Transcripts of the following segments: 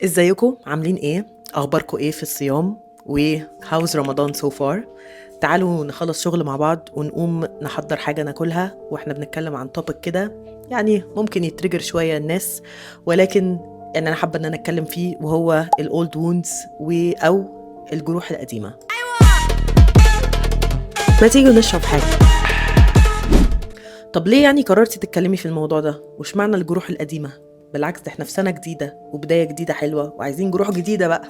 ازيكم عاملين ايه؟ اخباركم ايه في الصيام؟ وهاوز رمضان سو فار؟ تعالوا نخلص شغل مع بعض ونقوم نحضر حاجة ناكلها واحنا بنتكلم عن توبيك كده، يعني ممكن يتريجر شوية الناس، ولكن يعني انا حابة ان انا اتكلم فيه، وهو الاولد ووندز او الجروح القديمة. ما تيجوا نشرب حاجة؟ طب ليه يعني قررتي تتكلمي في الموضوع ده؟ وش معنى الجروح القديمة؟ بالعكس، ده احنا في سنة جديدة وبداية جديدة حلوة وعايزين جروح جديدة بقى.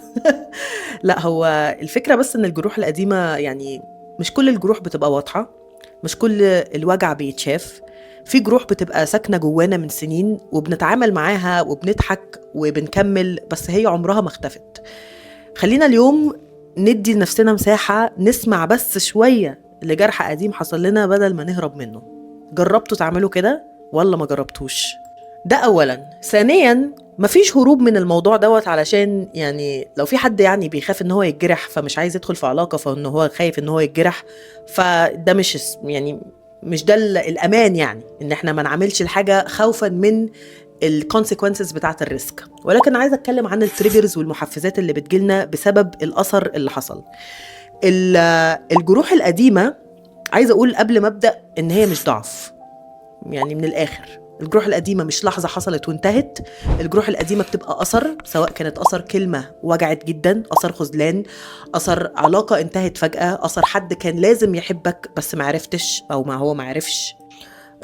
لا، هو الفكرة بس ان الجروح القديمة يعني مش كل الجروح بتبقى واضحة، مش كل الوجع بيتشاف. في جروح بتبقى ساكنة جوانا من سنين وبنتعامل معاها وبنضحك وبنكمل، بس هي عمرها ما اختفت. خلينا اليوم ندي لنفسنا مساحة نسمع بس شوية لجرح قديم حصل لنا بدل ما نهرب منه. جربتوا تعملوا كده ولا ما جربتوش؟ ده أولا. ثانيا، مفيش هروب من الموضوع دوت، علشان يعني لو في حد يعني بيخاف ان هو يتجرح فمش عايز يدخل في علاقة، فان هو خايف ان هو يتجرح، فده مش يعني مش ده الأمان، يعني ان احنا ما نعملش الحاجة خوفا من الكونسيكونسز بتاعة الريسك. ولكن عايزة اتكلم عن التريجرز والمحفزات اللي بتجيلنا بسبب الأثر اللي حصل. الجروح القديمة، عايزة اقول قبل ما ابدأ ان هي مش ضعف، يعني من الآخر الجروح القديمة مش لحظة حصلت وانتهت. الجروح القديمة بتبقى أثر، سواء كانت أثر كلمة وجعت جدا، أثر خذلان، أثر علاقة انتهت فجأة، أثر حد كان لازم يحبك بس معرفتش أو ما هو معرفش.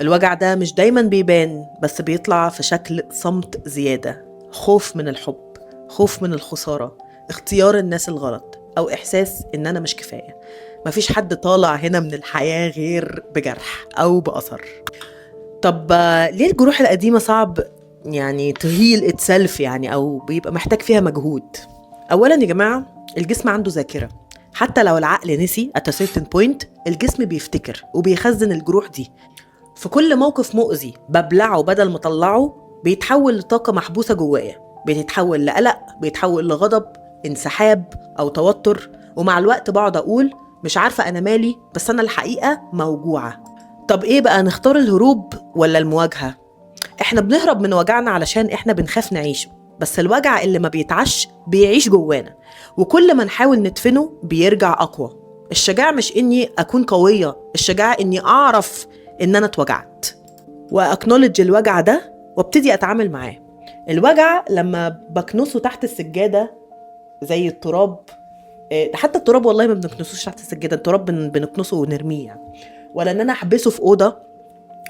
الوجع ده مش دايما بيبان، بس بيطلع في شكل صمت زيادة، خوف من الحب، خوف من الخسارة، اختيار الناس الغلط، أو إحساس إن أنا مش كفاية. مفيش حد طالع هنا من الحياة غير بجرح أو بأثر. طب ليه الجروح القديمة صعب يعني تهيل اتسلف، يعني أو بيبقى محتاج فيها مجهود؟ أولا يا جماعة، الجسم عنده ذاكرة. حتى لو العقل نسي at a certain point، الجسم بيفتكر وبيخزن الجروح دي. في كل موقف مؤذي ببلعه بدل ما اطلعه بيتحول لطاقة محبوسة جوايا، بيتحول لقلق، بيتحول لغضب، انسحاب أو توتر. ومع الوقت بقعد أقول مش عارفة أنا مالي، بس أنا الحقيقة موجوعة. طب إيه بقى، نختار الهروب ولا المواجهة؟ إحنا بنهرب من وجعنا علشان إحنا بنخاف نعيشه، بس الوجع اللي ما بيتعش بيعيش جوانا، وكل ما نحاول ندفنه بيرجع أقوى. الشجاعة مش إني أكون قوية، الشجاعة إني أعرف إن أنا اتوجعت وأكنولج الوجع ده وابتدي أتعامل معاه. الوجع لما بكنسه تحت السجادة زي التراب، حتى التراب والله ما بنكنسوش تحت السجادة، التراب بنكنسه ونرميه يعني. ولا إن أنا أحبسه في أوضة،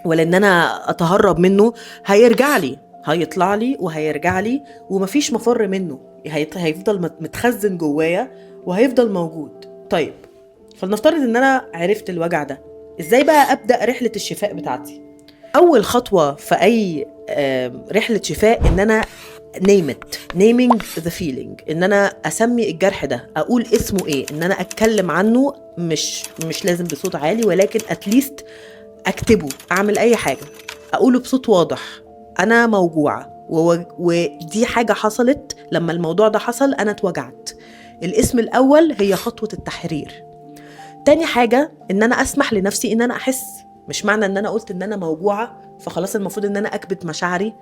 ولا إن أنا أتهرب منه. هيرجع لي، هيطلع لي وهيرجع لي، ومفيش مفر منه. هيفضل متخزن جوايا وهيفضل موجود. طيب، فلنفترض إن أنا عرفت الوجع ده، إزاي بقى أبدأ رحلة الشفاء بتاعتي؟ أول خطوة في أي رحلة شفاء إن أنا naming the feeling، إن أنا أسمي الجرح ده، أقول اسمه إيه، إن أنا أتكلم عنه، مش لازم بصوت عالي، ولكن at least أكتبه، أعمل أي حاجة أقوله بصوت واضح. أنا موجوعة ودي حاجة حصلت، لما الموضوع ده حصل أنا اتوجعت. الاسم الأول هي خطوة التحرير. تاني حاجة إن أنا أسمح لنفسي إن أنا أحس. مش معنى إن أنا قلت إن أنا موجوعة فخلاص المفروض إن أنا أكبت مشاعري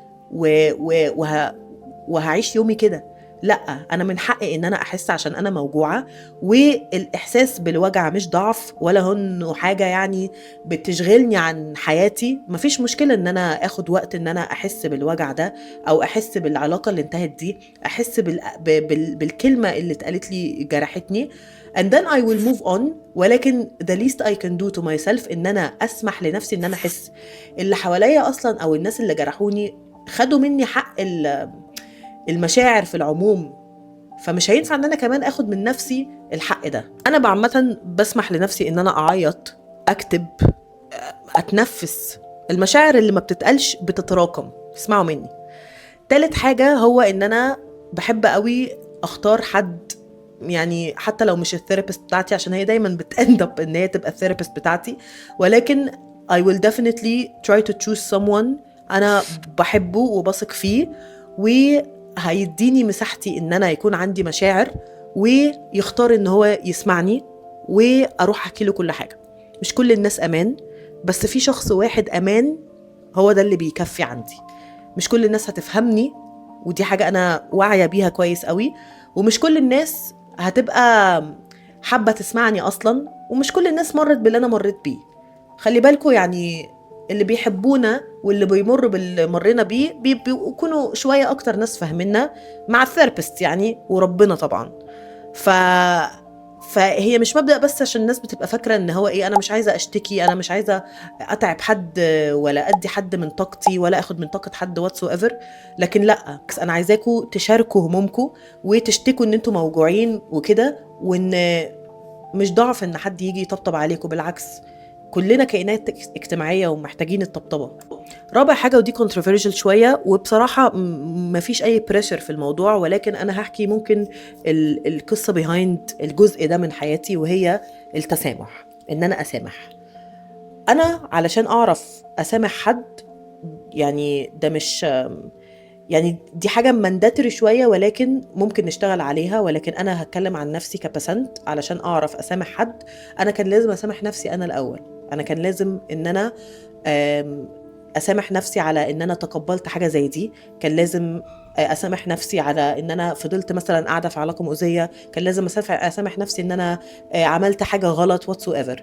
وهعيش يومي كده. لا، أنا من حقي إن أنا أحس عشان أنا موجوعة. والإحساس بالوجع مش ضعف ولا إنه حاجة يعني بتشغلني عن حياتي. مفيش مشكلة إن أنا أخد وقت إن أنا أحس بالوجع ده، أو أحس بالعلاقة اللي انتهت دي، أحس بالكلمة اللي اتقالت لي جرحتني، and then I will move on. ولكن the least I can do to myself إن أنا أسمح لنفسي إن أنا أحس. اللي حواليا أصلا أو الناس اللي جرحوني خدوا مني حق المشاعر في العموم، فمش هينفع ان انا كمان اخد من نفسي الحق ده. انا بعمة بسمح لنفسي ان انا اعيط، اكتب، اتنفس. المشاعر اللي ما بتتقالش بتتراكم، اسمعوا مني. تالت حاجة هو ان انا بحب قوي اختار حد، يعني حتى لو مش الثيرابيست بتاعتي، عشان هي دايما بتأندب ان هي تبقى الثيرابيست بتاعتي، ولكن I will definitely try to choose someone انا بحبه وبثق فيه، وهيديني مساحتي ان انا يكون عندي مشاعر، ويختار ان هو يسمعني، واروح احكي له كل حاجة. مش كل الناس امان، بس في شخص واحد امان، هو ده اللي بيكفي عندي. مش كل الناس هتفهمني، ودي حاجة أنا واعية بيها كويس قوي، ومش كل الناس هتبقى حابة تسمعني أصلا، ومش كل الناس مرت باللي أنا مريت بيه. خلي بالكوا يعني اللي بيحبونا واللي بيمروا باللي مرينا بيه بيكونوا شوية أكتر ناس فاهميننا مع الثيرابيست يعني، وربنا طبعا. فهي مش مبدأ بس عشان الناس بتبقى فاكرة ان هو ايه، انا مش عايزة اشتكي، انا مش عايزة اتعب حد ولا ادي حد من طاقتي ولا اخد من طاقة حد whatsoever. لكن لا، بس انا عايزاكوا تشاركوا همومكم وتشتكوا ان انتوا موجوعين وكده، وان مش ضعف ان حد يجي يطبطب عليكم، بالعكس كلنا كائنات اجتماعية ومحتاجين الطبطبة. رابع حاجة ودي controversial شوية، وبصراحة مفيش أي pressure في الموضوع، ولكن أنا هحكي ممكن القصة behind الجزء ده من حياتي، وهي التسامح. إن أنا أسامح. أنا علشان أعرف أسامح حد، يعني ده مش يعني دي حاجة مانداتري شوية، ولكن ممكن نشتغل عليها. ولكن أنا هتكلم عن نفسي كبسنت، علشان أعرف أسامح حد أنا كان لازم أسامح نفسي أنا الأول. أنا كان لازم إن أنا أسامح نفسي على إن أنا تقبلت حاجة زي دي، كان لازم أسامح نفسي على إن أنا فضلت مثلا قاعدة في علاقة مؤذية، كان لازم أسامح نفسي إن أنا عملت حاجة غلط whatsoever،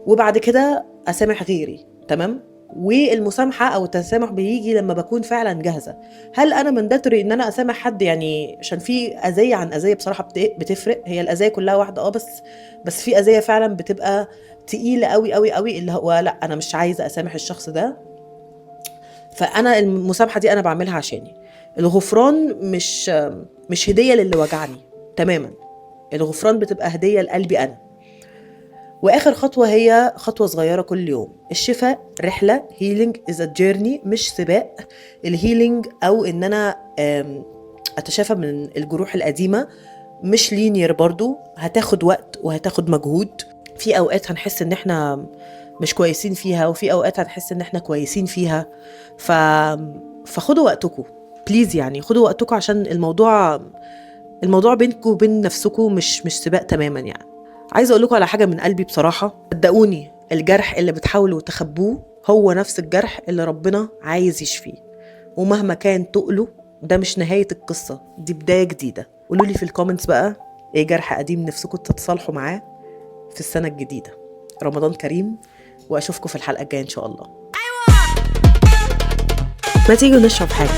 وبعد كده أسامح غيري. تمام؟ والمسامحة أو التسامح بيجي لما بكون فعلا جاهزة. هل أنا مندتري إن أنا أسامح حد يعني عشان في أذية عن أذية؟ بصراحة بتفرق. هي الأذية كلها واحدة بس في أذية فعلا بتبقى تقيلة قوي قوي قوي، اللي هو لا أنا مش عايزة أسامح الشخص ده. فأنا المسامحة دي أنا بعملها عشاني. الغفران مش هدية للي وجعني تماما، الغفران بتبقى هدية لقلبي أنا. واخر خطوه هي خطوه صغيره كل يوم. الشفاء رحله، هيلينج از ا جيرني مش سباق. الهيلينج او ان انا اتشافى من الجروح القديمه مش لينير، برضو هتاخد وقت وهتاخد مجهود. في اوقات هنحس ان احنا مش كويسين فيها، وفي اوقات هنحس ان احنا كويسين فيها. فخدوا وقتكم بليز، يعني خدوا وقتكم، عشان الموضوع بينكم وبين نفسكم مش سباق تماما. يعني عايزه اقول لكم على حاجه من قلبي بصراحه، صدقوني الجرح اللي بتحاولوا تخبوه هو نفس الجرح اللي ربنا عايز يشفيه، ومهما كان تقله ده مش نهايه القصه، دي بدايه جديده. قولوا لي في الكومنتس بقى ايه جرح قديم نفسكم تتصالحوا معاه في السنه الجديده. رمضان كريم، واشوفكم في الحلقه الجايه ان شاء الله. ما تيجوا نشرب حاجه؟